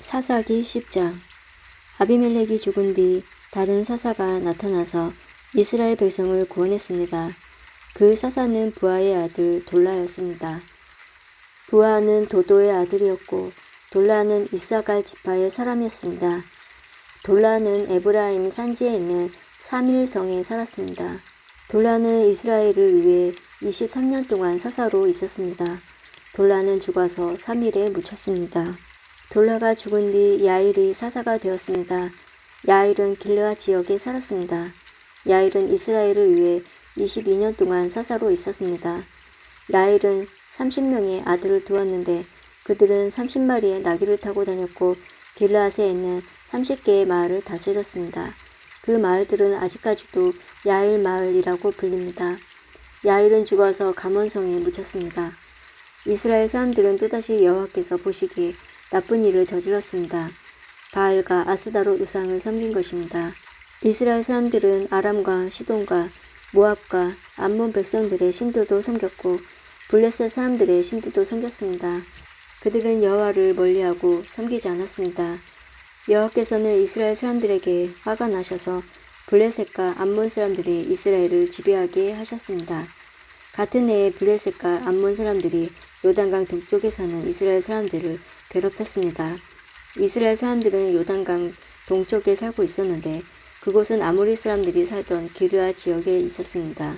사사기 10장. 아비멜렉이 죽은 뒤 다른 사사가 나타나서 이스라엘 백성을 구원했습니다. 그 사사는 부하의 아들 돌라였습니다. 부하는 도도의 아들이었고 돌라는 이사갈 지파의 사람이었습니다. 돌라는 에브라임 산지에 있는 사밀성에 살았습니다. 돌라는 이스라엘을 위해 23년 동안 사사로 있었습니다. 돌라는 죽어서 사밀에 묻혔습니다. 돌라가 죽은 뒤 야일이 사사가 되었습니다. 야일은 길르앗 지역에 살았습니다. 야일은 이스라엘을 위해 22년 동안 사사로 있었습니다. 야일은 30명의 아들을 두었는데 그들은 30마리의 나귀를 타고 다녔고 길르앗에 있는 30개의 마을을 다스렸습니다. 그 마을들은 아직까지도 야일 마을이라고 불립니다. 야일은 죽어서 감원성에 묻혔습니다. 이스라엘 사람들은 또다시 여호와께서 보시기에 나쁜 일을 저질렀습니다. 바알과 아스다롯 우상을 섬긴 것입니다. 이스라엘 사람들은 아람과 시돈과 모압과 암몬 백성들의 신들도 섬겼고 블레셋 사람들의 신들도 섬겼습니다. 그들은 여호와를 멀리하고 섬기지 않았습니다. 여호와께서는 이스라엘 사람들에게 화가 나셔서 블레셋과 암몬 사람들이 이스라엘을 지배하게 하셨습니다. 같은 해에 블레셋과 암몬 사람들이 요단강 동쪽에 사는 이스라엘 사람들을 괴롭혔습니다. 이스라엘 사람들은 요단강 동쪽에 살고 있었는데 그곳은 아모리 사람들이 살던 기르앗 지역에 있었습니다.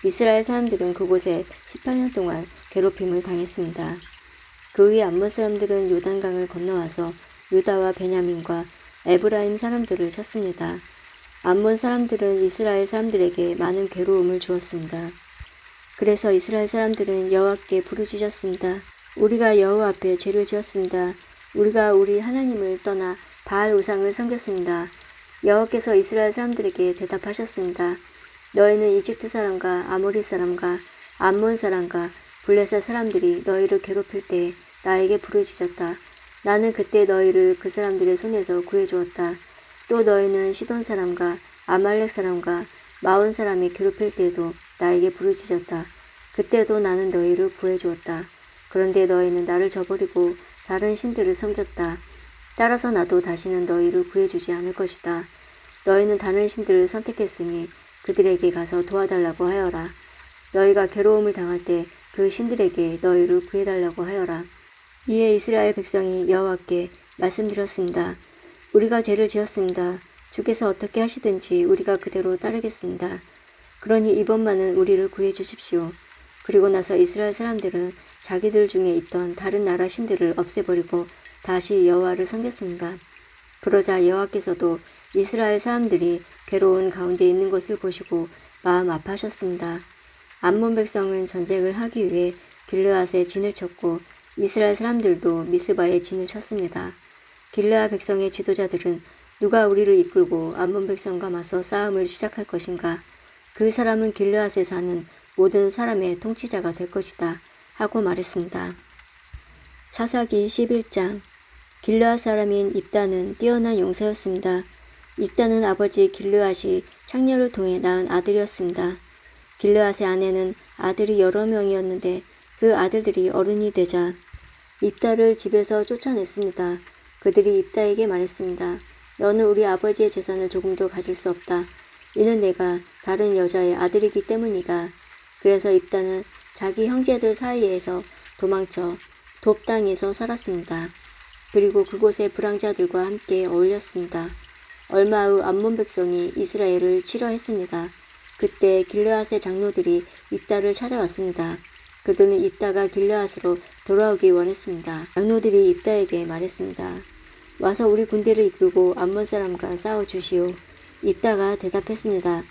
이스라엘 사람들은 그곳에 18년 동안 괴롭힘을 당했습니다. 그 후에 암몬 사람들은 요단강을 건너와서 유다와 베냐민과 에브라임 사람들을 쳤습니다. 암몬 사람들은 이스라엘 사람들에게 많은 괴로움을 주었습니다. 그래서 이스라엘 사람들은 여호와께 부르짖었습니다. 우리가 여호와 앞에 죄를 지었습니다. 우리가 우리 하나님을 떠나 바알 우상을 섬겼습니다. 여호와께서 이스라엘 사람들에게 대답하셨습니다. 너희는 이집트 사람과 아모리 사람과 암몬 사람과 블레셋 사람들이 너희를 괴롭힐 때 나에게 부르짖었다. 나는 그때 너희를 그 사람들의 손에서 구해주었다. 또 너희는 시돈 사람과 아말렉 사람과 마온 사람이 괴롭힐 때도 나에게 부르짖었다. 그때도 나는 너희를 구해주었다. 그런데 너희는 나를 저버리고 다른 신들을 섬겼다. 따라서 나도 다시는 너희를 구해주지 않을 것이다. 너희는 다른 신들을 선택했으니 그들에게 가서 도와달라고 하여라. 너희가 괴로움을 당할 때 그 신들에게 너희를 구해달라고 하여라. 이에 이스라엘 백성이 여호와께 말씀드렸습니다. 우리가 죄를 지었습니다. 주께서 어떻게 하시든지 우리가 그대로 따르겠습니다. 그러니 이번만은 우리를 구해 주십시오. 그리고 나서 이스라엘 사람들은 자기들 중에 있던 다른 나라 신들을 없애버리고 다시 여호와를 섬겼습니다. 그러자 여호와께서도 이스라엘 사람들이 괴로운 가운데 있는 것을 보시고 마음 아파하셨습니다. 암몬 백성은 전쟁을 하기 위해 길르앗에 진을 쳤고 이스라엘 사람들도 미스바에 진을 쳤습니다. 길르앗 백성의 지도자들은 누가 우리를 이끌고 암몬 백성과 맞서 싸움을 시작할 것인가? 그 사람은 길르앗에 사는 모든 사람의 통치자가 될 것이다 하고 말했습니다. 사사기 11장. 길르앗 사람인 입다는 뛰어난 용사였습니다. 입다는 아버지 길르앗이 창녀를 통해 낳은 아들이었습니다. 길르앗의 아내는 아들이 여러 명이었는데 그 아들들이 어른이 되자 입다를 집에서 쫓아냈습니다. 그들이 입다에게 말했습니다. 너는 우리 아버지의 재산을 조금도 가질 수 없다. 이는 내가 다른 여자의 아들이기 때문이다. 그래서 입다는 자기 형제들 사이에서 도망쳐 돕 땅에서 살았습니다. 그리고 그곳의 불황자들과 함께 어울렸습니다. 얼마 후 암몬 백성이 이스라엘을 치러했습니다. 그때 길르앗의 장로들이 입다를 찾아왔습니다. 그들은 입다가 길르앗으로 돌아오기 원했습니다. 장로들이 입다에게 말했습니다. 와서 우리 군대를 이끌고 암몬 사람과 싸워주시오. 입다가 대답했습니다.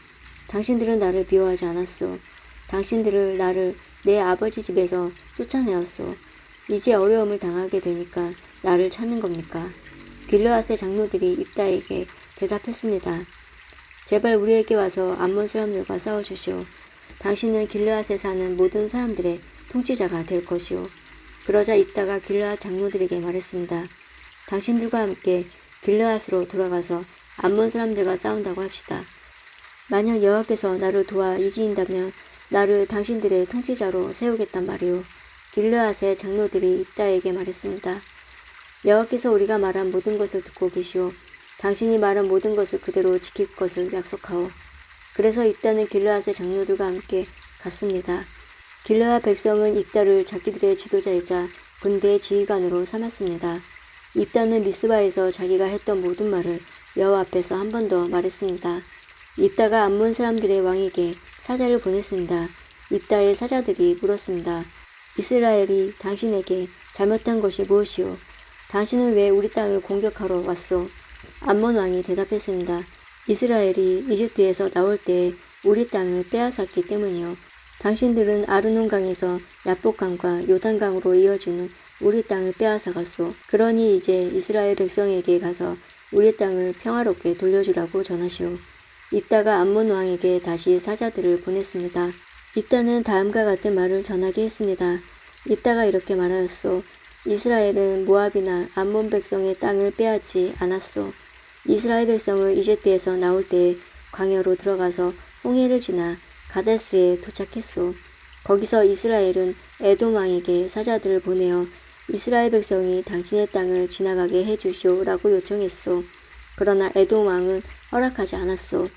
당신들은 나를 미워하지 않았소. 당신들을 나를 내 아버지 집에서 쫓아내었소. 이제 어려움을 당하게 되니까 나를 찾는 겁니까? 길르앗의 장로들이 입다에게 대답했습니다. 제발 우리에게 와서 암몬 사람들과 싸워주시오. 당신은 길르앗에 사는 모든 사람들의 통치자가 될 것이오. 그러자 입다가 길르앗 장로들에게 말했습니다. 당신들과 함께 길르앗으로 돌아가서 암몬 사람들과 싸운다고 합시다. 만약 여호와께서 나를 도와 이긴다면 나를 당신들의 통치자로 세우겠단 말이오. 길르앗의 장로들이 입다에게 말했습니다. 여호와께서 우리가 말한 모든 것을 듣고 계시오. 당신이 말한 모든 것을 그대로 지킬 것을 약속하오. 그래서 입다는 길르앗의 장로들과 함께 갔습니다. 길르앗 백성은 입다를 자기들의 지도자이자 군대의 지휘관으로 삼았습니다. 입다는 미스바에서 자기가 했던 모든 말을 여호와 앞에서 한 번 더 말했습니다. 입다가 암몬 사람들의 왕에게 사자를 보냈습니다. 입다의 사자들이 물었습니다. 이스라엘이 당신에게 잘못한 것이 무엇이오? 당신은 왜 우리 땅을 공격하러 왔소? 암몬 왕이 대답했습니다. 이스라엘이 이집트에서 나올 때 우리 땅을 빼앗았기 때문이요. 당신들은 아르논강에서 야복강과 요단강으로 이어지는 우리 땅을 빼앗아갔소. 그러니 이제 이스라엘 백성에게 가서 우리 땅을 평화롭게 돌려주라고 전하시오. 입다가 암몬 왕에게 다시 사자들을 보냈습니다. 입다는 다음과 같은 말을 전하게 했습니다. 입다가 이렇게 말하였소. 이스라엘은 모압이나 암몬 백성의 땅을 빼앗지 않았소. 이스라엘 백성은 이집트에서 나올 때 광야로 들어가서 홍해를 지나 가데스에 도착했소. 거기서 이스라엘은 에돔 왕에게 사자들을 보내어 이스라엘 백성이 당신의 땅을 지나가게 해주시오라고 요청했소. 그러나 에돔 왕은 허락하지 않았소.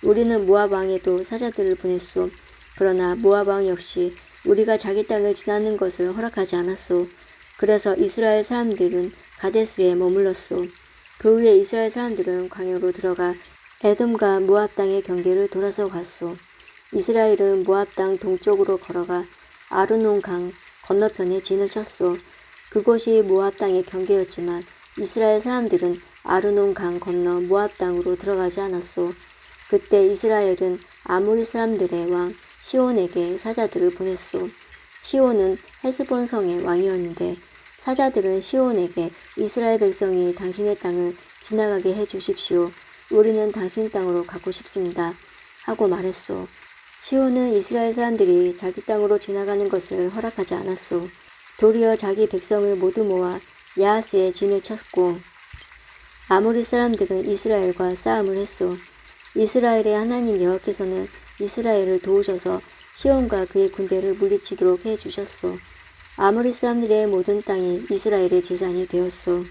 우리는 모압 왕에도 사자들을 보냈소. 그러나 모압 왕 역시 우리가 자기 땅을 지나는 것을 허락하지 않았소. 그래서 이스라엘 사람들은 가데스에 머물렀소. 그 후에 이스라엘 사람들은 광야로 들어가 에돔과 모압 땅의 경계를 돌아서 갔소. 이스라엘은 모압 땅 동쪽으로 걸어가 아르논 강 건너편에 진을 쳤소. 그곳이 모압 땅의 경계였지만 이스라엘 사람들은 아르논 강 건너 모압 땅으로 들어가지 않았소. 그때 이스라엘은 아모리 사람들의 왕 시온에게 사자들을 보냈소. 시온은 헤스본 성의 왕이었는데 사자들은 시온에게 이스라엘 백성이 당신의 땅을 지나가게 해 주십시오. 우리는 당신 땅으로 가고 싶습니다. 하고 말했소. 시온은 이스라엘 사람들이 자기 땅으로 지나가는 것을 허락하지 않았소. 도리어 자기 백성을 모두 모아 야하스에 진을 쳤고 아모리 사람들은 이스라엘과 싸움을 했소. 이스라엘의 하나님 여호와께서는 이스라엘을 도우셔서 시온과 그의 군대를 물리치도록 해주셨소. 아모리 사람들의 모든 땅이 이스라엘의 재산이 되었소.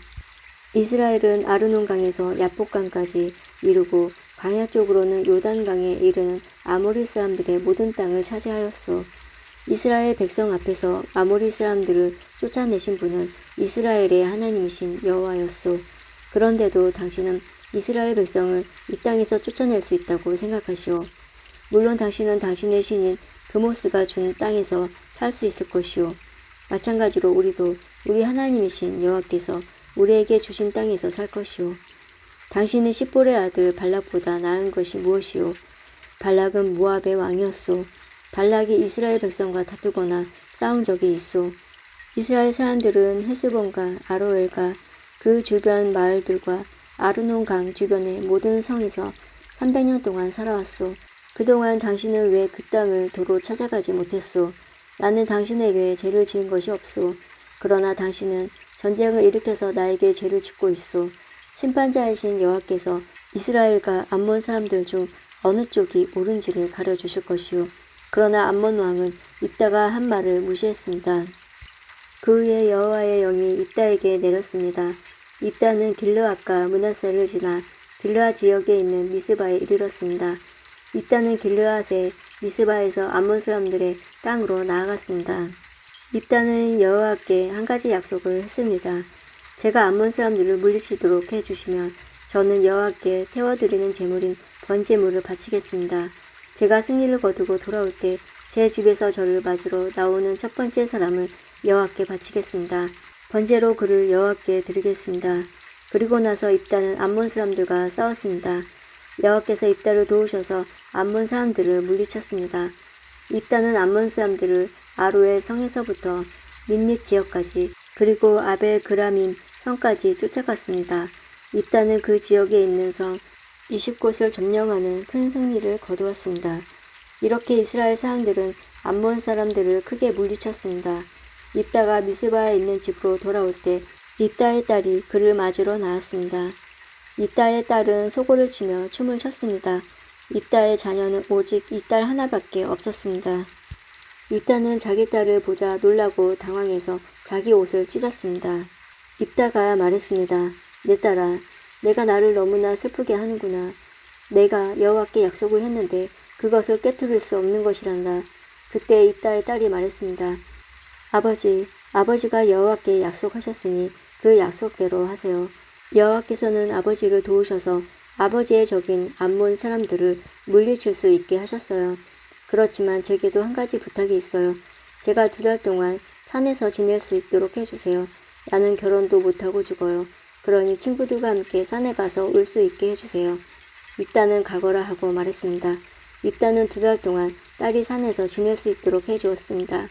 이스라엘은 아르논강에서 야복강까지 이르고 광야 쪽으로는 요단강에 이르는 아모리 사람들의 모든 땅을 차지하였소. 이스라엘 백성 앞에서 아모리 사람들을 쫓아내신 분은 이스라엘의 하나님이신 여호와였소. 그런데도 당신은 이스라엘 백성을 이 땅에서 쫓아낼 수 있다고 생각하시오. 물론 당신은 당신의 신인 그모스가 준 땅에서 살 수 있을 것이오. 마찬가지로 우리도 우리 하나님이신 여호와께서 우리에게 주신 땅에서 살 것이오. 당신은 십볼의 아들 발락보다 나은 것이 무엇이오? 발락은 모압의 왕이었소. 발락이 이스라엘 백성과 다투거나 싸운 적이 있소. 이스라엘 사람들은 헤스본과 아로엘과 그 주변 마을들과 아르논 강 주변의 모든 성에서 300년 동안 살아왔소. 그동안 당신은 왜 그 땅을 도로 찾아가지 못했소? 나는 당신에게 죄를 지은 것이 없소. 그러나 당신은 전쟁을 일으켜서 나에게 죄를 짓고 있소. 심판자이신 여호와께서 이스라엘과 암몬 사람들 중 어느 쪽이 옳은지를 가려주실 것이오. 그러나 암몬 왕은 입다가 한 말을 무시했습니다. 그 후에 여호와의 영이 입다에게 내렸습니다. 입다는 길르앗과 므낫세를 지나 길르앗 지역에 있는 미스바에 이르렀습니다. 입다는 길르앗의 미스바에서 암몬 사람들의 땅으로 나아갔습니다. 입다는 여호와께 한 가지 약속을 했습니다. 제가 암몬 사람들을 물리치도록 해주시면 저는 여호와께 태워드리는 제물인 번제물을 바치겠습니다. 제가 승리를 거두고 돌아올 때 제 집에서 저를 맞으러 나오는 첫 번째 사람을 여호와께 바치겠습니다. 번제로 그를 여호와께 드리겠습니다. 그리고 나서 입다는 암몬 사람들과 싸웠습니다. 여호와께서 입다를 도우셔서 암몬 사람들을 물리쳤습니다. 입다는 암몬 사람들을 아로엘 성에서부터 민닛 지역까지 그리고 아벨 그라밈 성까지 쫓아갔습니다. 입다는 그 지역에 있는 성 20곳을 점령하는 큰 승리를 거두었습니다. 이렇게 이스라엘 사람들은 암몬 사람들을 크게 물리쳤습니다. 입다가 미스바에 있는 집으로 돌아올 때 입다의 딸이 그를 맞으러 나왔습니다. 입다의 딸은 소고를 치며 춤을 췄습니다. 입다의 자녀는 오직 이 딸 하나밖에 없었습니다. 입다는 자기 딸을 보자 놀라고 당황해서 자기 옷을 찢었습니다. 입다가 말했습니다. 내 딸아, 내가 나를 너무나 슬프게 하는구나. 내가 여호와께 약속을 했는데 그것을 깨뜨릴 수 없는 것이란다. 그때 입다의 딸이 말했습니다. 아버지가 여호와께 약속하셨으니 그 약속대로 하세요. 여호와께서는 아버지를 도우셔서 아버지의 적인 암몬 사람들을 물리칠 수 있게 하셨어요. 그렇지만 제게도 한 가지 부탁이 있어요. 제가 2달 동안 산에서 지낼 수 있도록 해주세요. 나는 결혼도 못하고 죽어요. 그러니 친구들과 함께 산에 가서 올 수 있게 해주세요. 입다는 가거라 하고 말했습니다. 입다는 2달 동안 딸이 산에서 지낼 수 있도록 해주었습니다.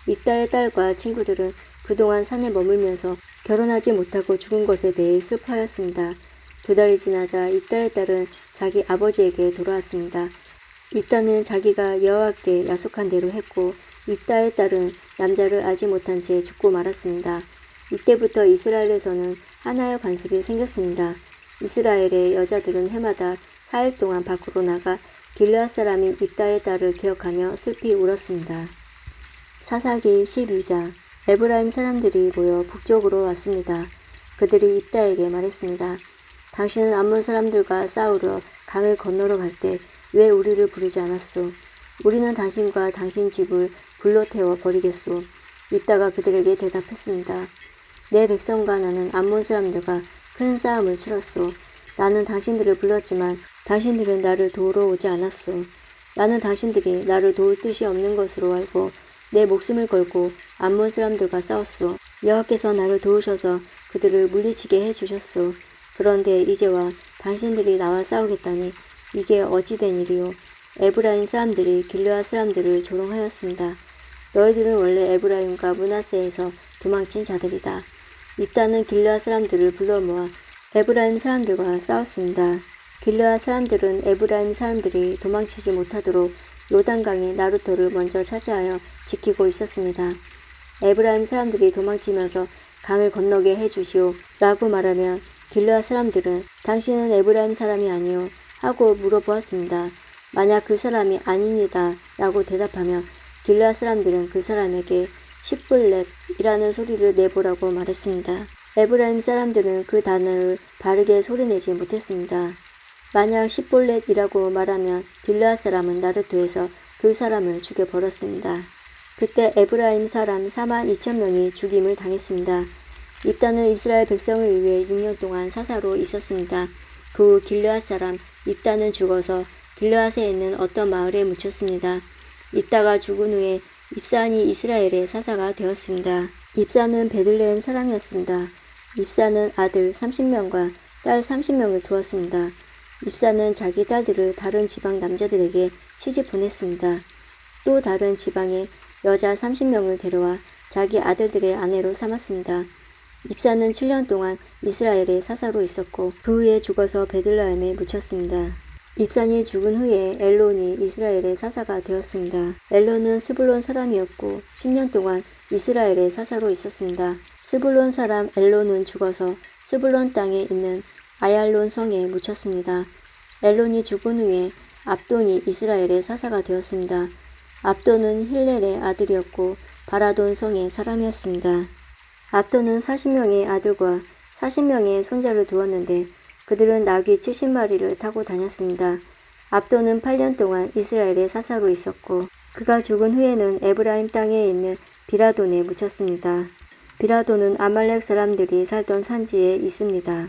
입다의 딸과 친구들은 그동안 산에 머물면서 결혼하지 못하고 죽은 것에 대해 슬퍼하였습니다. 2달이 지나자 입다의 딸은 자기 아버지에게 돌아왔습니다. 입다는 자기가 여호와께 약속한 대로 했고 입다의 딸은 남자를 알지 못한 채 죽고 말았습니다. 이때부터 이스라엘에서는 하나의 관습이 생겼습니다. 이스라엘의 여자들은 해마다 4일 동안 밖으로 나가 길르앗 사람인 입다의 딸을 기억하며 슬피 울었습니다. 사사기 12장. 에브라임 사람들이 모여 북쪽으로 왔습니다. 그들이 입다에게 말했습니다. 당신은 암몬 사람들과 싸우려 강을 건너러 갈 때 왜 우리를 부르지 않았소? 우리는 당신과 당신 집을 불로 태워 버리겠소. 입다가 그들에게 대답했습니다. 내 백성과 나는 암몬 사람들과 큰 싸움을 치렀소. 나는 당신들을 불렀지만 당신들은 나를 도우러 오지 않았소. 나는 당신들이 나를 도울 뜻이 없는 것으로 알고 내 목숨을 걸고 암몬 사람들과 싸웠소. 여호와께서 나를 도우셔서 그들을 물리치게 해주셨소. 그런데 이제와 당신들이 나와 싸우겠다니 이게 어찌된 일이요. 에브라임 사람들이 길르앗 사람들을 조롱하였습니다. 너희들은 원래 에브라임과 므낫세에서 도망친 자들이다. 입다는 길르앗 사람들을 불러 모아 에브라임 사람들과 싸웠습니다. 길르앗 사람들은 에브라임 사람들이 도망치지 못하도록 요단강의 나루토를 먼저 차지하여 지키고 있었습니다. 에브라임 사람들이 도망치면서 강을 건너게 해주시오 라고 말하면 길르앗 사람들은 당신은 에브라임 사람이 아니오 하고 물어보았습니다. 만약 그 사람이 아닙니다 라고 대답하며 길르앗 사람들은 그 사람에게 십불렙이라는 소리를 내보라고 말했습니다. 에브라임 사람들은 그 단어를 바르게 소리내지 못했습니다. 만약 십볼렛이라고 말하면 길르앗 사람은 나르토에서 그 사람을 죽여버렸습니다. 그때 에브라임 사람 42,000명이 죽임을 당했습니다. 입다는 이스라엘 백성을 위해 6년 동안 사사로 있었습니다. 그 후 길르앗 사람 입다는 죽어서 길르앗에 있는 어떤 마을에 묻혔습니다. 입다가 죽은 후에 입산이 이스라엘의 사사가 되었습니다. 입산은 베들레헴 사람이었습니다. 입산은 아들 30명과 딸 30명을 두었습니다. 입사는 자기 딸들을 다른 지방 남자들에게 시집 보냈습니다. 또 다른 지방에 여자 30명을 데려와 자기 아들들의 아내로 삼았습니다. 입사는 7년 동안 이스라엘의 사사로 있었고 그 후에 죽어서 베들레헴에 묻혔습니다. 입산이 죽은 후에 엘론이 이스라엘의 사사가 되었습니다. 엘론은 스불론 사람이었고 10년 동안 이스라엘의 사사로 있었습니다. 스불론 사람 엘론은 죽어서 스불론 땅에 있는 아얄론 성에 묻혔습니다. 엘론이 죽은 후에 압돈이 이스라엘의 사사가 되었습니다. 압돈은 힐렐의 아들이었고 바라돈 성의 사람이었습니다. 압돈은 40명의 아들과 40명의 손자를 두었는데 그들은 나귀 70마리를 타고 다녔습니다. 압돈은 8년 동안 이스라엘의 사사로 있었고 그가 죽은 후에는 에브라임 땅에 있는 비라돈에 묻혔습니다. 비라돈은 아말렉 사람들이 살던 산지에 있습니다.